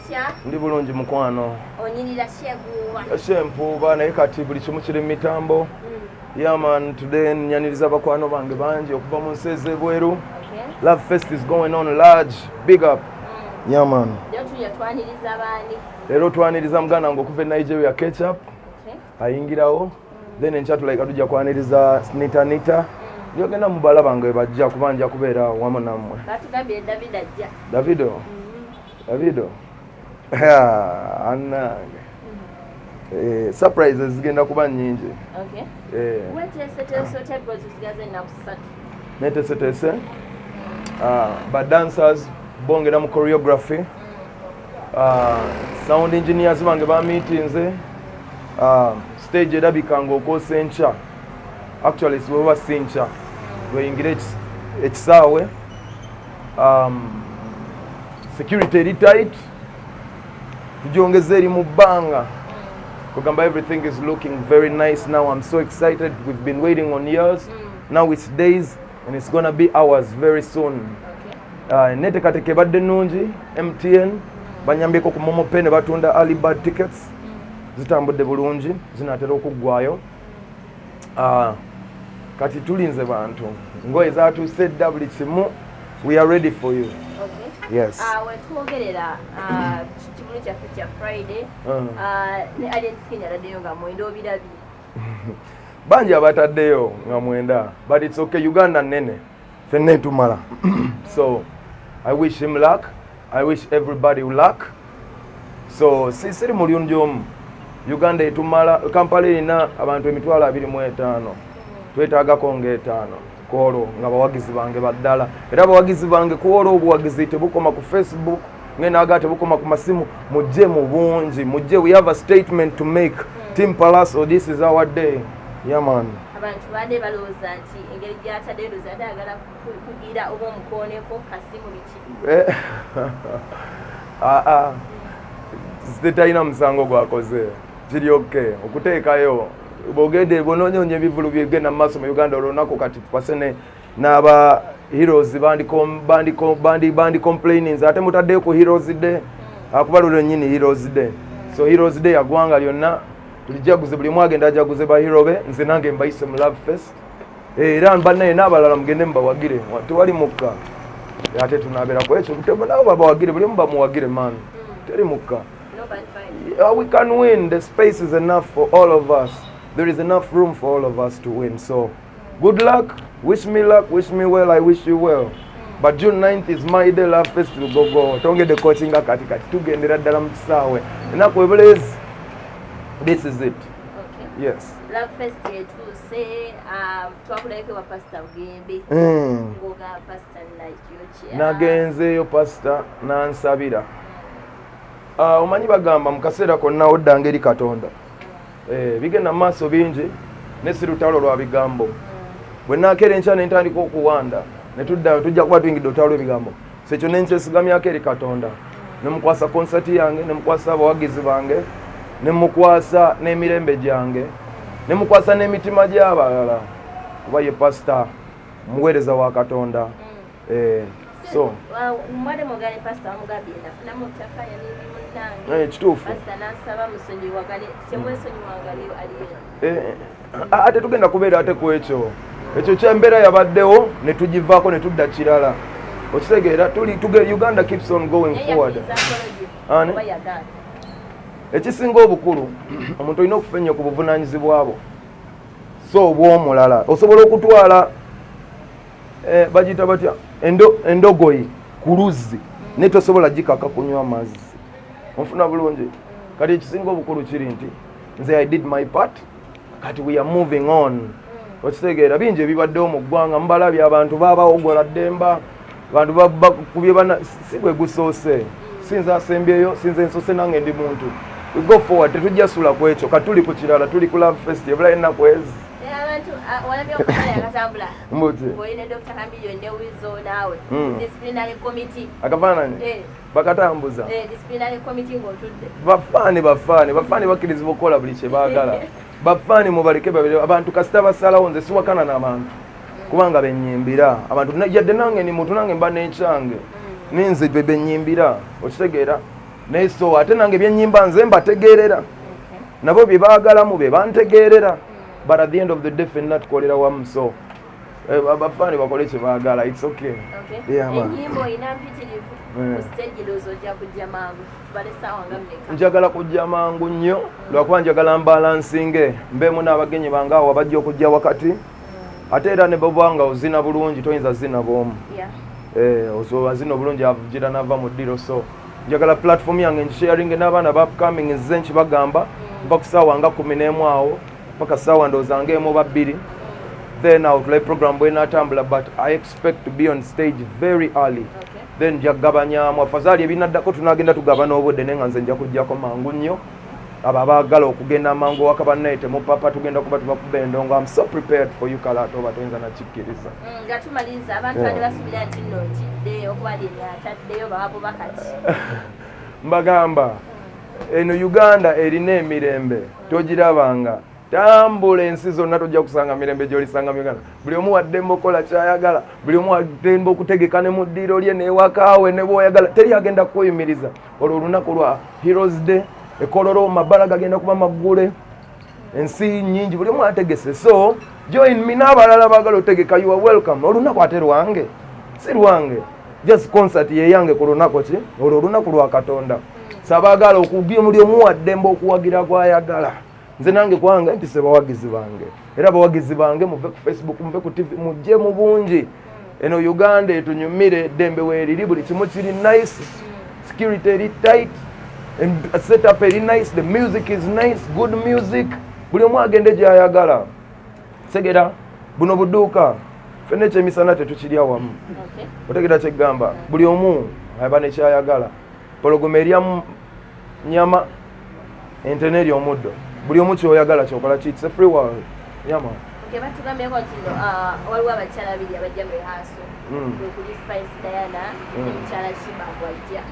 otya? Ndi bulungi mukwano. Onyinira sheguwa. Shempuba naye kati buli kimu kiri mitambo. Yeah man, today nyaniriza bakwano bange bangi okuva mu nsi ez'ebweru. Love Fest is going on large. Big up. Yeah man. Lero twaniriza muganda ngo okuva Nigeria Ketchup. Ayingirawo. Then enchatulaika tujja kwaniriza Nita. Yogenda mubala bange bajja kubanja kubeera wamu nammwe. Batugambye David ajja. Davido. Anange. Surprises zigenda kuba nyingi. Okay. Weteeseteese otya zisigaze ennaku 3? Neteeseteese. Ba dancers bongera mu choreography. Sound engineers bange ba meetinze. Stage erabika ng'okoosa enkya. Actually siwe basincha lweyingira ekisaawe. Security eri tight. Tujongeza eri mu bbanga. Kugamba everything is looking very nice now. I'm so excited. We've been waiting on years. Now it's days and it's gonna be hours very soon. Netekateke badde nungi. MTN banyambeko ku Momo Pay ne batunda early bird tickets. Zitambudde bulungi zinaatera okuggwayo. Kati tulinze bantu ngoye zaatuuse dda buli kimu. We are ready for you. Okay. Yes. Wetwogerera kivulu kyaffe kya Friday ne Allien Skine yaladdeyo nga mwenda obirabi. Bangi abataddeyo nga mwenda, but it's okay. Uganda nene fenna etumala. So I wish him luck. I wish everybody luck. So siri mulungi omu Uganda etumala. Kampala erina abantu 25,000. Twetaagako nga5 kwolwo nga bawagizi bange baddala. Era abawagizi bange kwolwo obuwagizi tebukoma ku Facebook ngena aga tebukoma ku masimu. Mujje mu bungi, mujje. We have a statement to make. Team Pallaso, this is our day. Yeah man. Abantu bade balowooza nti engeri gy'ataddeyo zade agala kugira oba omukooneko kasimu biki. Sitalina musango gwakoze. Kiri okay okuteekayo bogede bononyonye ebivulu byegenda maaso mu Uganda olunako kati tupasene n'aba heroes bandi complaining ate mutaddeyo ku Heroes Day akuba lulyo nnyini Heroes Day. So Heroes Day yagwanga lyonna tulijaguze buli mwagenda ajaguze ba hero be. Nze nange mbayise mu Love Fest era bannaye n'abalala mugende mbawagire tewali mukka ate tunabeera ku ekyo butebo nabo babawagire buli mubamuwagire man teri mukka. We can win. The space is enough for all of us. There is enough room for all of us to win. So, good luck. Wish me luck. Wish me well. I wish you well. But June 9th is my day. Love Fest to go. Don't get the coaching kati tugendera ddala mu kisaawe. Enakwebulezi. This is it. Okay. Yes. Love Fest yetuuse twakulabeko wa Pastor Bugembe. Ngoga Pastor Nayochi. Nagenzeyo Pastor nansabira. Omanyi bagamba mu kaseera konna odda eri Katonda. Bigenda maaso bingi ne si lutalo lwa bigambo. Bwe naakera enkya ne ntandika okuwanda ne tujja kuba tuyingidde olutalo lw'ebigambo. So ekyo ne nkyesigamyako eri Katonda. Ne mukwasa konsati yange, ne mukwasa abawagizi bange, ne mukwasa n'emirembe gyange, ne mukwasa n'emitima gy'abalala. Kuba ye pastor muweereza wa Katonda. So mwade mugane Pastor Mugabe nafuna mutaka ya nini munange. Kituufu. Pastor nasaba musonyi wagale kyemwesonyi wangale Allien. Ate tugenda kubeera ate ku ekyo kyembeera yabaddewo ne tugivaako ne tudda kirala. Okitegeera Uganda keeps on going forward. Ekisinga obukulu omuntu olina okufenya ku buvunaanyizibwa bwo. So obw'omulala osobola okutwala bagita batya endogoyi ku luzzi ne tosobola gikaka kunywa mazzi. Onfuna bulungi. Kati ekisinga obukulu kiri nti nze I did my part. Kati we are moving on. Okitegeera bingi ebibaddewo mu ggwanga mubalabye abantu babawogola ddemba. Abantu bakubye bana si bwe gusoose. Sinza asembyeyo sinze nsose nange ndi muntu. We go forward. Tetujja sula ku ekyo. Katuli ku kirala tuli ku Love Fest ebula ennaku ezi. Walabye okufuna yakatambula. Mbuti. Boyine Dr. Hamilio ne wizo nawe. Disciplinary committee. Akafaananyi. Bakatambuza. Disciplinary committee ng'otudde. Bafaani bakkirizibwa okukola buli kye baagala. Bafaani mubaleke babiri abantu kasita basalawo nze siwakana n'abantu. Kubanga benyimbira. Abantu yadde nange ni muntu nange mba n'ekyange. Ninze benyimbira. Okitegeera naye so ate nange byennyimba nze mbategeerera nabo bye baagalamu be bantegeerera but at the end of the day ffenna tukolera wamu so abafaani bakole kye baagala it's okay. Ennyimba oyina mpitirivu ku stage loozo ojja kujja mangu tubale ssaawa nga mmeka? Njagala kujja mangu nnyo lwakuba njagala mbalansinge mbeemu n'abagenyi bange awo abajja okujja wakati ate era ne bwobanga ozina bulungi toyinza zina bw'omu osobola zina obulungi avugira nava mu ddiro so njagala platform yange ngisharinge n'abaana ba upcoming nze nkibagamba nva ku ssaawa nga 11 awo paka ssaawa ndowooza ng'emu oba 2 then I'll play program bwenatambula but I expect to be on stage very early. Then njagabanyamu afazali ebinaddako tunagenda tugaba n'obudde naye nga nze nja kujjako mangu nnyo abo abaagala okugenda mangu waka bannaye temupapa tugenda kuba tubakuba endongo. I'm so prepared for you Kalato oba toyinza nakikkiriza. Nga tumaliza abantu bali basubira nti nno ntiddeyo kuba liri ataddeyo bawapo bakati. Mbagamba eno Uganda erina emirembe togirabanga. Tambula ensi zonna tojja kusanga mirembe gy'olisanga mu Uganda. Buli omu waddembe okola kyayagala, buli omu waddembe okutegeka ne mu ddiiro lye n'ewakaawe ne bw'oyagala. Teri agenda kweyumiriza olwo olunaku lwa Heroes Day ekololo mabala gagenda kuba maggule ensi nnyingi buli omu ategese. So join me n'abalala baagala otegeka, you are welcome. Olunaku ate lwange si lwange, just concert ye yange ku lunaku ki olwo olunaku lwa Katonda. Sabaagala okugya buli omu waddembe okuwagira gw'ayagala. Nze nange kwange nti se bawagizi bange era bawagizi bange muve ku Facebook muve ku TV mujje mu bungi eno Uganda etunyumire dembe weeriri buli kimu kiri nice, security eri tight, setup eri nice, the music is nice, good music, buli omu agende gy'ayagala. Segera buno budduuka ffenna ekyemisana tetukirya wamu otegera kyegamba buli omu aba nekyayagala. Pologoma erya nyama ente n'erya omuddo buli omu kyoyagala kyokola ki. It's a free world. Yama. Okay, batugambyeko nti no waliwo abakyala babiri abajja mu rehearsal kuli Spice Diana n'omukyala Shiba bwajja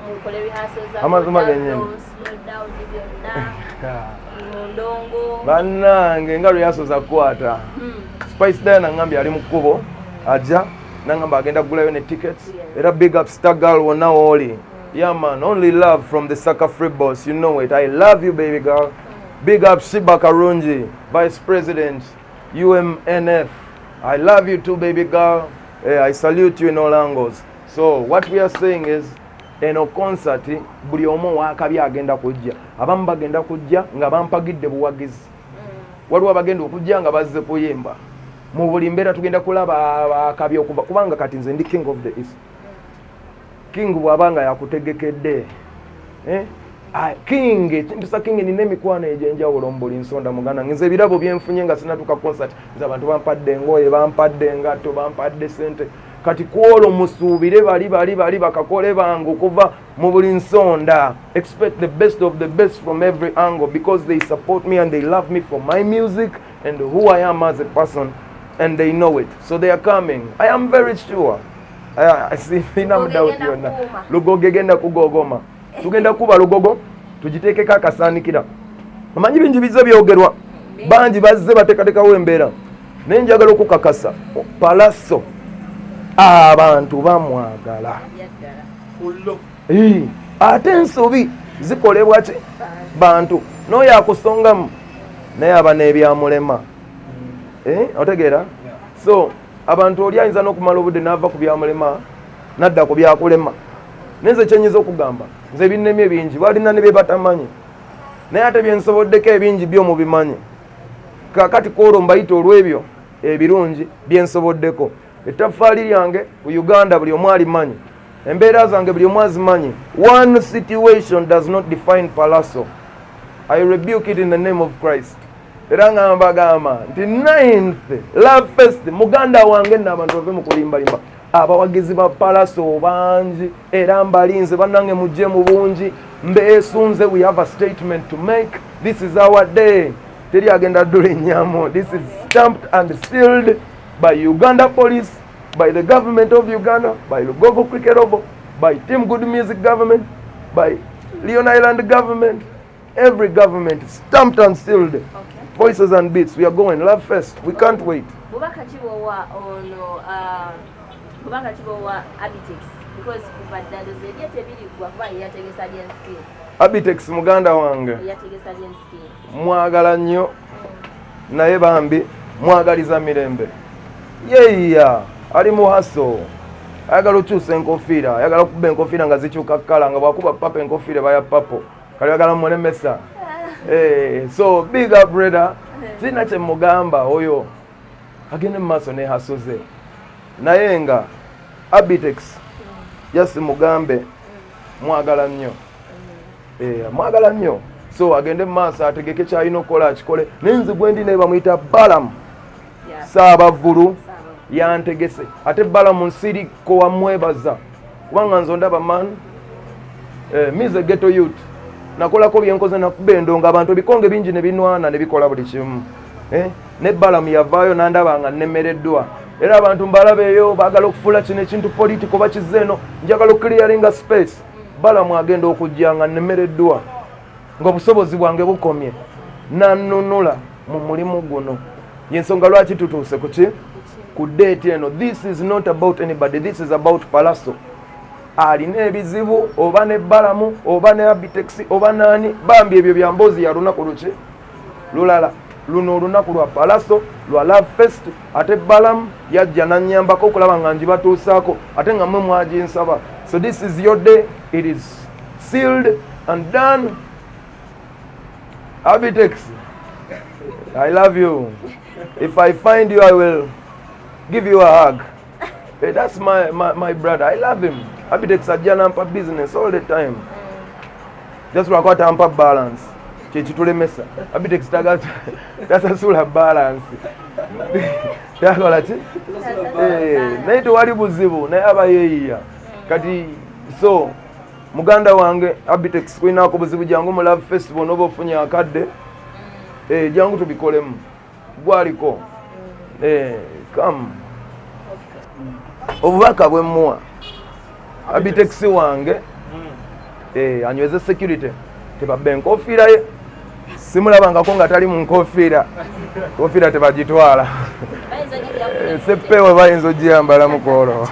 mukole rehearsal amazima gennyini slow down byonna mu ndongo bannange nga rehearsal zakukwata. Spice Diana ngambye ali mu kkubo ajja nangamba agenda kugulayo ne tickets era big up Star Girl wonna wooli. Yeah man, only love from the Saka Free Boss, you know it. I love you baby girl. Big up Shiba Karungi, Vice President, UMNF. I love you too, baby girl. I salute you in all angles. So what we are saying is, eno concert buli omu wakabi agenda kujja. Abamu bagenda kujja nga bampagidde buwagizi. Waliwo abagenda okujja nga bazze kuyimba. Mu buli mbeera tugenda kulaba akabi okuva kubanga kati nze ndi King of the East. King bwabanga yakutegekedde. King, mpisa King nina emikwano egy'enjawulo mu buli nsonda muganda. Nze ebirabo byenfunye nga sinatuka concert. Nze abantu bampadde engoye, bampadde engatto, bampadde sente. Kati kwolwo musuubire bali bakakole bange okuva mu buli nsonda. Expect the best of the best from every angle because they support me and they love me for my music and who I am as a person and they know it. So they are coming. I am very sure. I see no doubt yonna. Lugogo genda kugogoma. Tugenda kuba lugogo tugiteekeko akasaanikira. Amanyi bingi bizze byogerwa bangi bazze bateekateekawo embeera naye njagala okukakasa Pallaso abantu bamwagala ate ensobi zikolebwa ki bantu n'oyo akusongamu naye aba n'ebyamulema otegeera. So abantu oli ayinza n'okumala obudde n'ava ku byamulema n'adda ku byakulema. Nze kyenyiza okugamba nze ebinnemye ebingi balina ne bye batamanyi naye ate byensoboddeko ebingi byo mubimanyi. Kakati kwolwo mbayita olw'ebyo ebirungi byensoboddeko. Ettaffaali lyange ku Uganda buli omu alimanyi, embeera zange buli omu azimanyi. One situation does not define Pallaso. I rebuke it in the name of Christ. Era nga mbagamba nti 9th Love Fest muganda wange n'abantu bave mu kulimbalimba. Abawagizi ba Pallaso bangi era mbalinze bannange mujje mu bungi mbeesunze. We have a statement to make. This is our day. Teri agenda ddula ennyamo. This is stamped and sealed by Uganda Police, by the government of Uganda, by Lugogo Cricket Oval, by Team Good Music government, by Leon Island government, every government stamped and sealed. Okay. Voices and beats. We are going Love Fest. We can't wait. Bubaka chibowa ono Abitex because kuva ddalo zerye tebirigwa kuba yategesa Allien Skine. Abitex muganda wange Yategesa Allien Skine. mwagala nnyo naye bambi mwagaliza mirembe yeya ali muhaso ayagala okyusa enkofiira ayagala okuba enkofiira nga zikyuka kkala nga bwakuba papa enkofiira baya papo kali ayagala mulemesa so big up brother sina kye mugamba oyo agende mu maaso ne haso ze naye nga Abitex yasi mugambe mwagala nnyo mwagala nnyo so agende mu maaso ategeke kyalina okukola akikole nenze gwendi naye bamuyita Balamu Saabavulu yantegese ate Balamu nsiriko wamwebaza kubanga nze ndaba man mize ghetto youth nakolako byenkoze nakuba endongo abantu bikonge bingi ne binwana ne bikola buli kimu ne Balamu yavaayo nandaba nga nnemereddwa era abantu mbalabeeyo baagala okufuula kino ekintu politiko bakizeeno njagala okclearinga space Balamu agenda okujja nga nnemereddwa ng'obusobozi bwange bukomye nannunula mu mulimu guno yensonga lwaki tutuuse ku date eno. This is not about anybody, this is about Pallaso. Alina ebizibu oba ne Balamu oba ne Abitex oba nani bambi ebyo bya mbozi ya lunaku luki lulala luno olunaku lwa Pallaso lwa Love Fest ate Balamu yajja nanyambako okulaba nga njibatuusaako ate nga mwe mwaginsaba. So this is your day, it is sealed and done. Abitex, I love you. If I find you, I will give you a hug. Hey, that's my brother. I love him. Abitex ajja nampa business all the time. Just wakwa tampa balance. Chechitulemesa. Abitex tasasula balance. Takola ki? Naye tewali buzibu naye aba yeeya. Kati so muganda wange Abitex kuinaako buzibu jangu mu Love Festival noba ofunye akadde jangu tubikolemu gwaliko come obubaka bwe muwa Abitex wange anyweze security tebabbe enkofiira ye simulabangako nga tali mu nkofiira nkofiira tebagitwala seppewe bayinza ogiyambala mukolo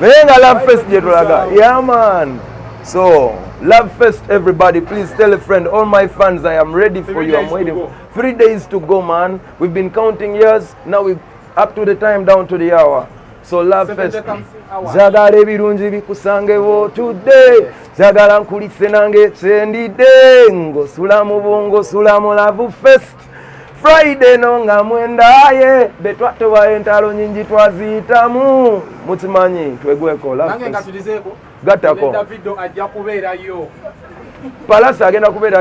naye nga Love Fest gye tulaga yeah man. So Love Fest everybody, please tell a friend. All my fans, I am ready for you. I'm waiting. 3 days to go, man. We've been counting years, now we up to the time, down to the hour. So Love Fest zagala ebirungi bikusangewo today zagala nkulise nange kyendidde ng'osula mu bungo sula mu Love Fest Friday nonga mwendaye betwatoba entalo nyingi twaziyitamu mukimanyi twegweko Love Fest gattako Pallaso agenda kubeera